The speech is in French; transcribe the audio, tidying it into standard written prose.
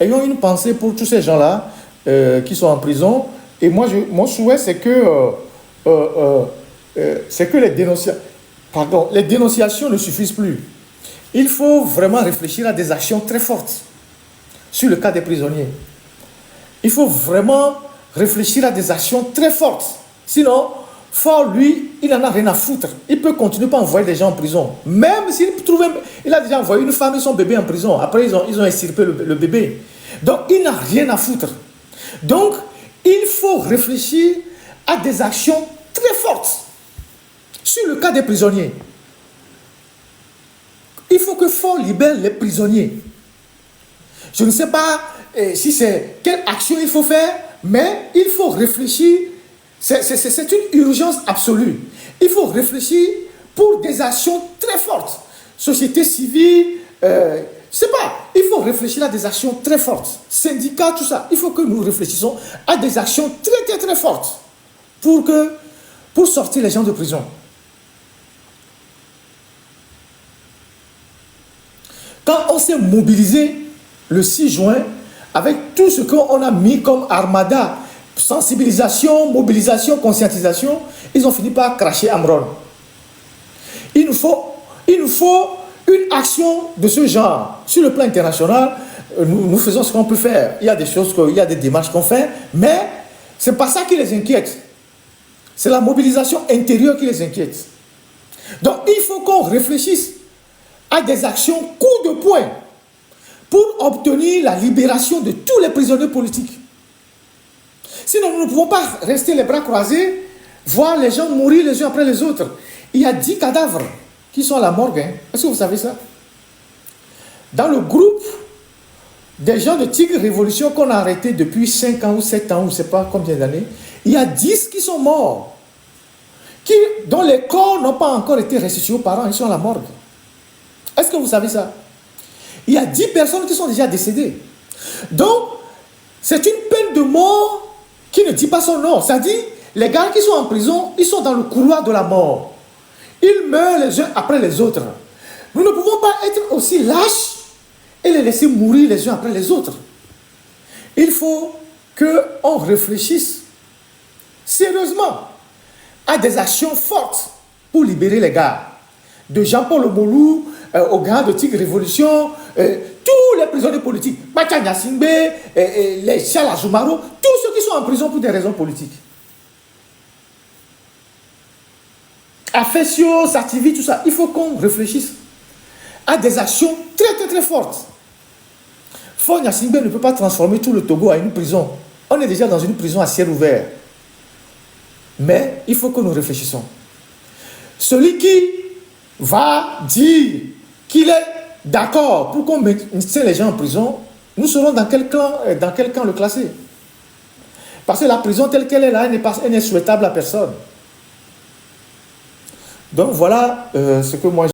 ayons une pensée pour tous ces gens-là qui sont en prison. Et moi, mon souhait, c'est que les dénonciations ne suffisent plus. Il faut vraiment réfléchir à des actions très fortes sur le cas des prisonniers. Il faut vraiment réfléchir à des actions très fortes. Sinon, Faure, lui, il n'en a rien à foutre. Il peut continuer par envoyer des gens en prison. Même s'il trouve... Il a déjà envoyé une femme et son bébé en prison. Après, ils ont extirpé le bébé. Donc, il n'a rien à foutre. Donc, il faut réfléchir à des actions très fortes sur le cas des prisonniers. Il faut que Faure libère les prisonniers. Je ne sais pas si c'est quelle action il faut faire, mais il faut réfléchir. C'est une urgence absolue. Il faut réfléchir pour des actions très fortes. Société civile, je ne sais pas. Il faut réfléchir à des actions très fortes. Syndicats, tout ça. Il faut que nous réfléchissions à des actions très, très, très fortes pour sortir les gens de prison. Quand on s'est mobilisé le 6 juin, avec tout ce qu'on a mis comme armada, sensibilisation, mobilisation, conscientisation, ils ont fini par cracher Amron. Il nous faut une action de ce genre. Sur le plan international, nous faisons ce qu'on peut faire. Il y a des choses, il y a des démarches qu'on fait, mais ce n'est pas ça qui les inquiète. C'est la mobilisation intérieure qui les inquiète. Donc, il faut qu'on réfléchisse à des actions coup de poing pour obtenir la libération de tous les prisonniers politiques. Sinon, nous ne pouvons pas rester les bras croisés, voir les gens mourir les uns après les autres. Il y a 10 cadavres qui sont à la morgue. Hein. Est-ce que vous savez ça? Dans le groupe des gens de Tigre Révolution qu'on a arrêtés depuis 5 ans ou 7 ans, ou je ne sais pas combien d'années, il y a 10 qui sont morts, dont les corps n'ont pas encore été restitués aux parents, ils sont à la morgue. Est-ce que vous savez ça? Il y a 10 personnes qui sont déjà décédées. Donc, c'est une peine de mort qui ne dit pas son nom. C'est-à-dire, les gars qui sont en prison, ils sont dans le couloir de la mort. Ils meurent les uns après les autres. Nous ne pouvons pas être aussi lâches et les laisser mourir les uns après les autres. Il faut qu'on réfléchisse sérieusement à des actions fortes pour libérer les gars. De Jean-Paul Omolou aux gars de Tigre Révolution, tous les prisonniers politiques, Bacha Nyasingbe, les Chala Zoumaro, tous ceux qui sont en prison pour des raisons politiques. Affection, Sativi, tout ça. Il faut qu'on réfléchisse à des actions très, très, très fortes. Faure Nyasingbe ne peut pas transformer tout le Togo en une prison. On est déjà dans une prison à ciel ouvert. Mais il faut que nous réfléchissions. Celui qui va dire qu'il est d'accord pour qu'on mette les gens en prison, nous serons dans quel camp le classer? Parce que la prison telle qu'elle est là, elle n'est souhaitable à personne. Donc voilà ce que moi